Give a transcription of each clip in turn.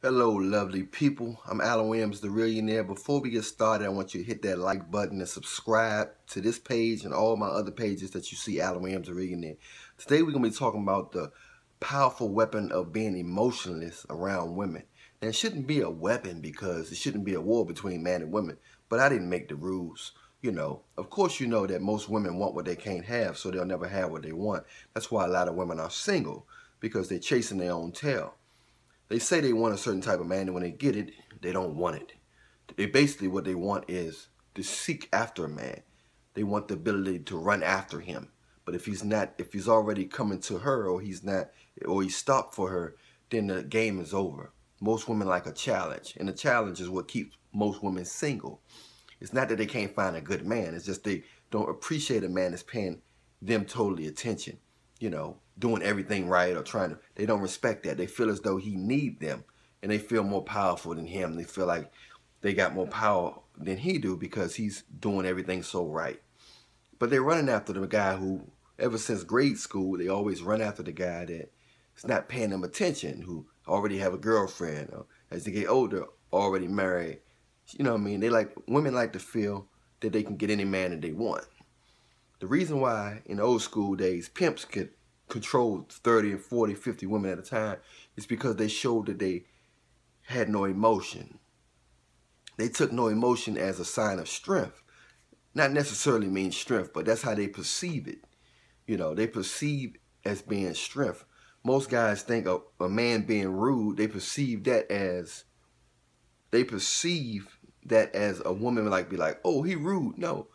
Hello, lovely people. I'm Allan the Reallionaire. Before we get started, I want you to hit that like button and subscribe to this page and all my other pages that you see Allan the Reallionaire. Today, we're going to be talking about the powerful weapon of being emotionless around women. Now, it shouldn't be a weapon because it shouldn't be a war between man and women, but I didn't make the rules. Of course you know that most women want what they can't have, so they'll never have what they want. That's why a lot of women are single, because they're chasing their own tail. They say they want a certain type of man, and when they get it, they don't want it. Basically what they want is to seek after a man. They want the ability to run after him. But if he's already coming to her, or he's stopped for her, then the game is over. Most women like a challenge, and the challenge is what keeps most women single. It's not that they can't find a good man, it's just they don't appreciate a man that's paying them totally attention. Doing everything right, or they don't respect that. They feel as though he need them, and they feel more powerful than him. They feel like they got more power than he do because he's doing everything so right. But they're running after the guy who, ever since grade school, they always run after the guy that is not paying them attention, who already have a girlfriend, or as they get older, already married. You know what I mean? Women like to feel that they can get any man that they want. The reason why in the old school days pimps could control 30 and 40, 50 women at a time is because they showed that they had no emotion. They took no emotion as a sign of strength. Not necessarily means strength, but that's how they perceive it. They perceive as being strength. Most guys think of a man being rude, they perceive that as a woman be like, oh, he rude. No.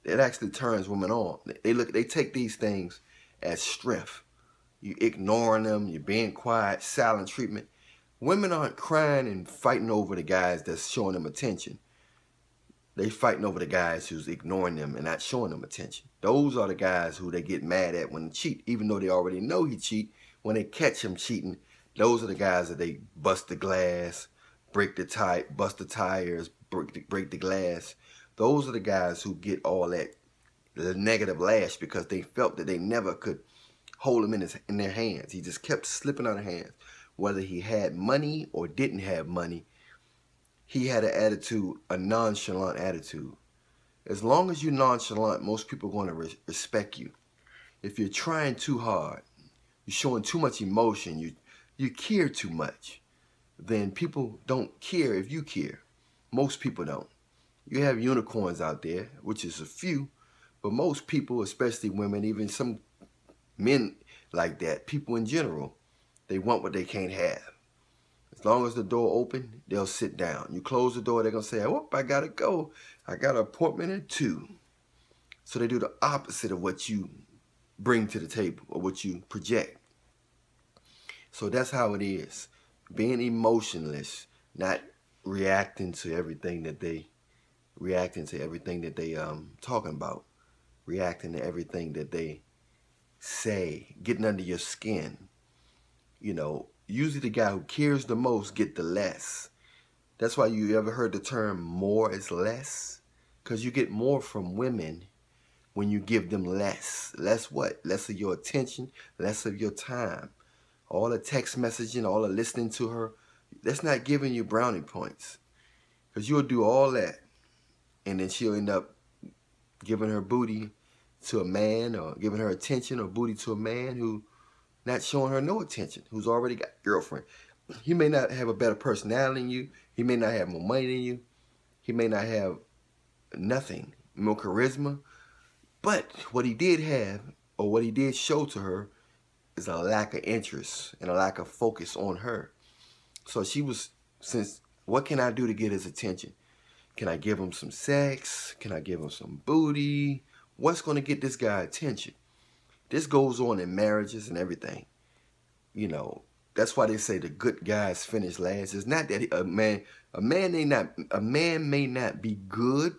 It actually turns women on. They take these things as strength. You ignoring them, you're being quiet, silent treatment. Women aren't crying and fighting over the guys that's showing them attention. They fighting over the guys who's ignoring them and not showing them attention. Those are the guys who they get mad at when they cheat, even though they already know he cheat. When they catch him cheating, those are the guys that they bust the glass, bust the tires, break the glass. Those are the guys who get all that negative lash because they felt that they never could hold him in their hands. He just kept slipping out of hands. Whether he had money or didn't have money, he had an attitude, a nonchalant attitude. As long as you're nonchalant, most people are going to respect you. If you're trying too hard, you're showing too much emotion, you care too much, then people don't care if you care. Most people don't. You have unicorns out there, which is a few, but most people, especially women, even some men like that, people in general, they want what they can't have. As long as the door open, they'll sit down. You close the door, they're going to say, oh, I got to go. I got an appointment at 2. So they do the opposite of what you bring to the table or what you project. So that's how it is. Being emotionless, not reacting to everything that they talking about, reacting to everything that they say, getting under your skin. Usually the guy who cares the most get the less. That's why you ever heard the term more is less? Because you get more from women when you give them less. Less what? Less of your attention, less of your time. All the text messaging, all the listening to her, that's not giving you brownie points. Because you'll do all that, and then she'll end up giving her booty to a man, or giving her attention or booty to a man who not showing her no attention, who's already got a girlfriend. He may not have a better personality than you. He may not have more money than you. He may not have nothing, more charisma. But what he did have, or what he did show to her, is a lack of interest and a lack of focus on her. So what can I do to get his attention? Can I give him some sex? Can I give him some booty? What's going to get this guy attention? This goes on in marriages and everything. That's why they say the good guys finish last. It's not that a man may not be good,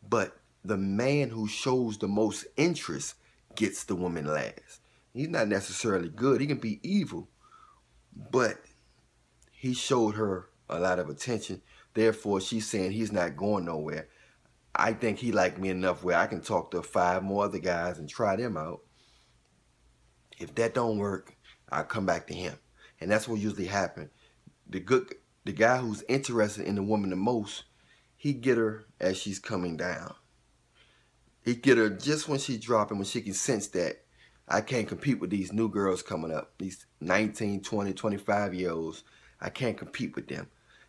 but the man who shows the most interest gets the woman last. He's not necessarily good. He can be evil, but he showed her a lot of attention. Therefore, she's saying he's not going nowhere. I think he liked me enough where I can talk to 5 more other guys and try them out. If that don't work, I'll come back to him. And that's what usually happens. the guy who's interested in the woman the most, he get her as she's coming down. He get her just when she's dropping, when she can sense that I can't compete with these new girls coming up. These 19, 20, 25-year-olds, I can't compete with them.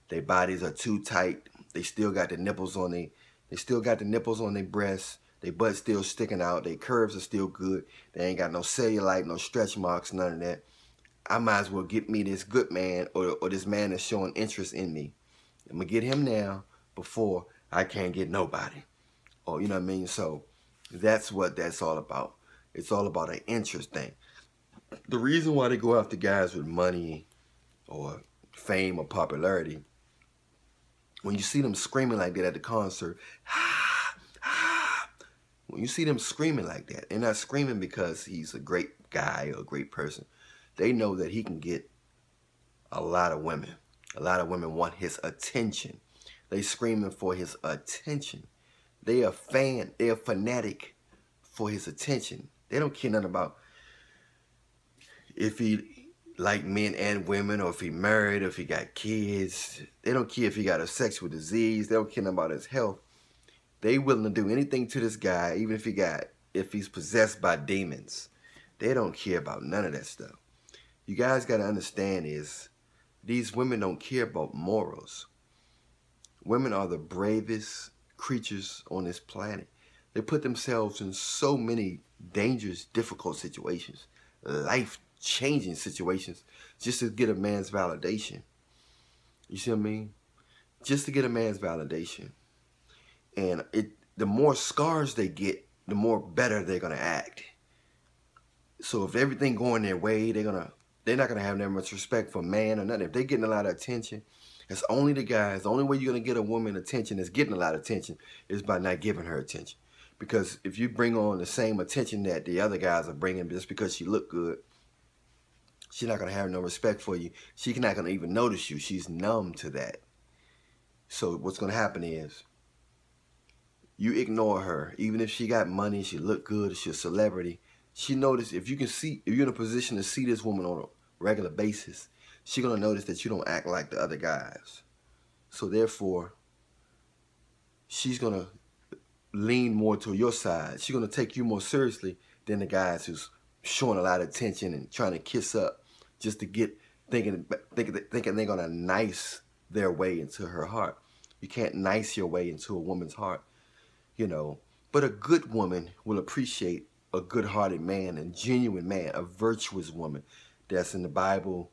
Their bodies are too tight. They still got the nipples on their breasts. Their butt still sticking out. Their curves are still good. They ain't got no cellulite, no stretch marks, none of that. I might as well get me this good man or this man that's showing interest in me. I'm going to get him now before I can't get nobody. Or, you know what I mean? So that's what that's all about. It's all about an interest thing. The reason why they go after guys with money or fame or popularity, when you see them screaming like that at the concert, when you see them screaming like that, they're not screaming because he's a great guy or a great person. They know that he can get a lot of women. A lot of women want his attention. They screaming for his attention. They are fanatic for his attention. They don't care nothing about if he like men and women, or if he married, or if he got kids. They don't care if he got a sexual disease. They don't care nothing about his health. They willing to do anything to this guy, even if he's possessed by demons. They don't care about none of that stuff. You guys got to understand is these women don't care about morals. Women are the bravest creatures on this planet. They put themselves in so many dangerous, difficult situations, life-changing situations, just to get a man's validation. You see what I mean? Just to get a man's validation. And the more scars they get, the more better they're going to act. So if everything going their way, they're not gonna have that much respect for man or nothing. If they're getting a lot of attention, it's only the guys. The only way you're gonna get a woman attention that's getting a lot of attention is by not giving her attention. Because if you bring on the same attention that the other guys are bringing just because she look good, she's not gonna have no respect for you. She's not gonna even notice you. She's numb to that. So what's gonna happen is you ignore her, even if she got money, she look good, she's a celebrity. She noticed if you're in a position to see this woman on a regular basis, she's gonna notice that you don't act like the other guys. So therefore, she's gonna lean more to your side. She's gonna take you more seriously than the guys who's showing a lot of attention and trying to kiss up just to get thinking they're gonna nice their way into her heart. You can't nice your way into a woman's heart, you know. But a good woman will appreciate a good-hearted man, a genuine man, a virtuous woman that's in the Bible,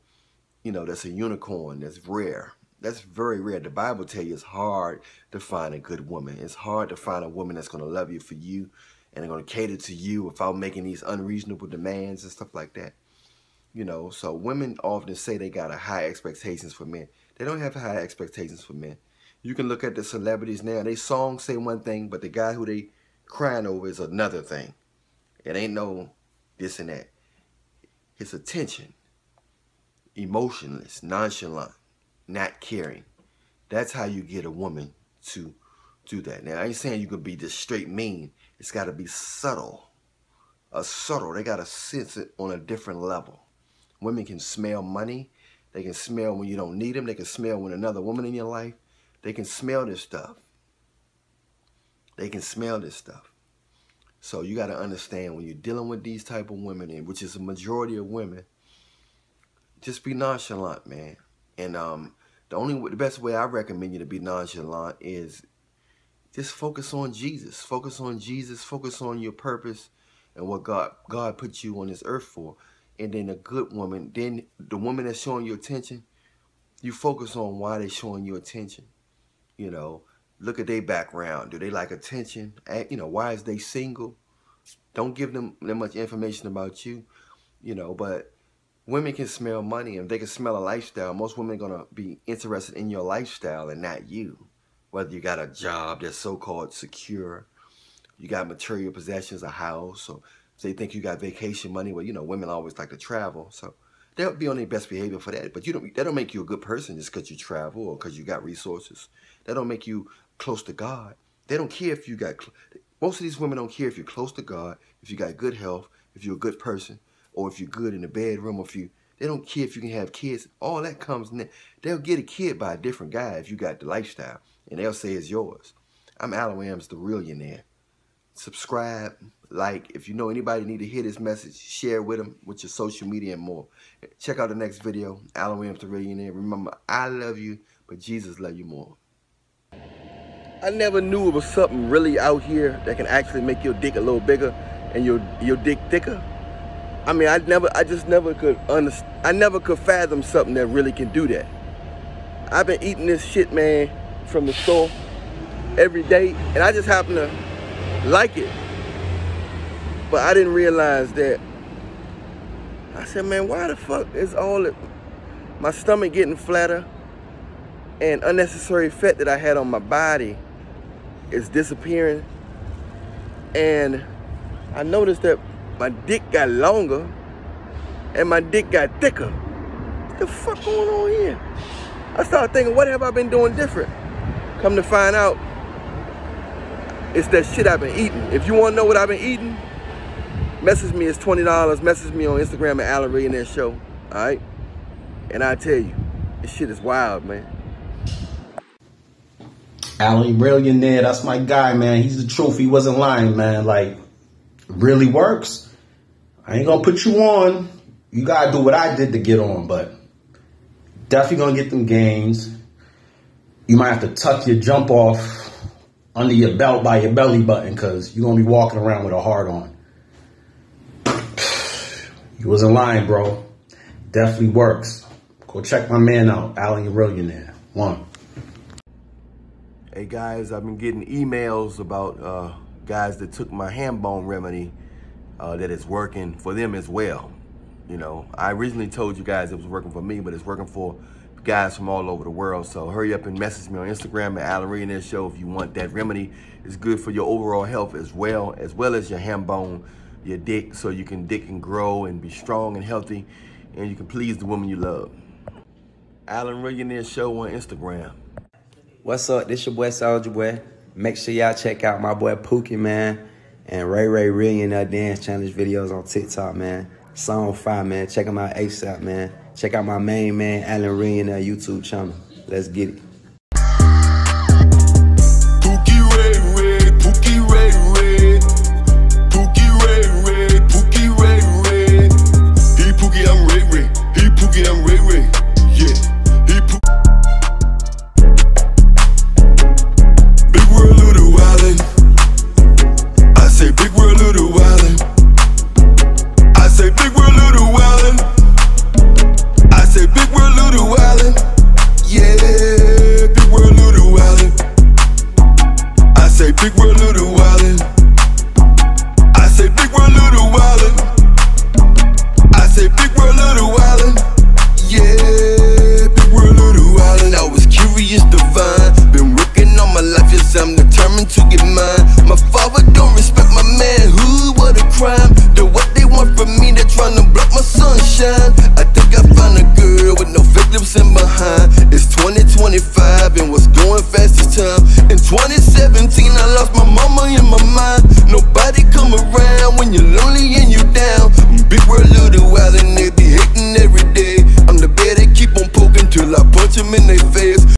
you know, that's a unicorn, that's rare. That's very rare. The Bible tells you it's hard to find a good woman. It's hard to find a woman that's going to love you for you and going to cater to you without making these unreasonable demands and stuff like that. You know, so women often say they got high expectations for men. They don't have high expectations for men. You can look at the celebrities now. They songs say one thing, but the guy who they crying over is another thing. It ain't no this and that. His attention, emotionless, nonchalant, not caring. That's how you get a woman to do that. Now, I ain't saying you can be just straight mean. It's got to be subtle. They got to sense it on a different level. Women can smell money. They can smell when you don't need them. They can smell when another woman in your life. They can smell this stuff. They can smell this stuff. So you got to understand when you're dealing with these type of women, and which is a majority of women, just be nonchalant, man. And the best way I recommend you to be nonchalant is just focus on Jesus. Focus on Jesus. Focus on your purpose and what God put you on this earth for. And then a good woman, then the woman that's showing you attention, you focus on why they're showing you attention. You know, look at their background. Do they like attention? You know, why is they single? Don't give them that much information about you, you know, but women can smell money and they can smell a lifestyle. Most women are going to be interested in your lifestyle and not you. Whether you got a job that's so-called secure, you got material possessions, a house, or they think you got vacation money. Well, you know, women always like to travel, so they'll be on their best behavior for that. But that don't make you a good person just because you travel or because you got resources. That don't make you close to God. They don't care if you got... Most of these women don't care if you're close to God, if you got good health, if you're a good person, or if you're good in the bedroom, or if you... They don't care if you can have kids. All that comes in. They'll get a kid by a different guy if you got the lifestyle, and they'll say it's yours. I'm Allan Williams, the Reallionaire. Subscribe, like. If you know anybody need to hear this message, share with them with your social media and more. Check out the next video. Allan Williams, the Reallionaire. Remember, I love you, but Jesus love you more. I never knew it was something really out here that can actually make your dick a little bigger and your dick thicker. I mean, I never could fathom something that really can do that. I've been eating this shit, man, from the store every day, and I just happen to like it. But I didn't realize that. I said, man, why the fuck is my stomach getting flatter and unnecessary fat that I had on my body is disappearing? And I noticed that my dick got longer and my dick got thicker. What the fuck going on here? I started thinking, what have I been doing different? Come to find out, it's that shit I've been eating. If you want to know what I've been eating, message me. It's $20. Message me on Instagram at Allan Reallionaire Show. All right? And I tell you, this shit is wild, man. Allan Reallionaire, that's my guy, man. He's the truth. He wasn't lying, man. Like, really works. I ain't gonna put you on. You gotta do what I did to get on, but definitely gonna get them gains. You might have to tuck your jump off under your belt by your belly button, because you're gonna be walking around with a heart on. You wasn't lying, bro. Definitely works. Go check my man out, Allan Reallionaire. One. Hey guys, I've been getting emails about guys that took my ham bone remedy that is working for them as well. You know, I originally told you guys it was working for me, but it's working for guys from all over the world. So hurry up and message me on Instagram at Allan Reallionaire Show if you want that remedy. It's good for your overall health as well as your ham bone, your dick, so you can grow and be strong and healthy, and you can please the woman you love. Allan Reallionaire Show on Instagram. What's up? This your boy Soulja Boy. Make sure y'all check out my boy Pookie, man, and Ray Reallionaire Dance Challenge videos on TikTok, man. Song 5, man. Check them out ASAP, man. Check out my main man, Allan Reallionaire YouTube channel. Let's get it. Pookie Ray, Pookie Ray. Pookie Ray, Pookie Ray. He Pookie, I'm Ray. He Pookie, I'm Ray. Yeah. He Pookie. Big world, little wildin'. I say big world, little wildin'. I say big world, little wildin'. I say big world, little wildin'. Yeah, big world, little wildin'. I say big world, little wildin'. I say big world, little wildin'. I say big world, little wildin'. Yeah, big world, little wildin'. I was curious, divine. Been working on my life, yes, I'm determined to get mine. My father don't respect my manhood, what a crime. The what they want from me, they're trying to block my sunshine. I think I found a girl with no fake lips in behind. It's 2025 and what's going fast is time. In 2017 I lost my mama in my mind. Nobody come around when you're lonely and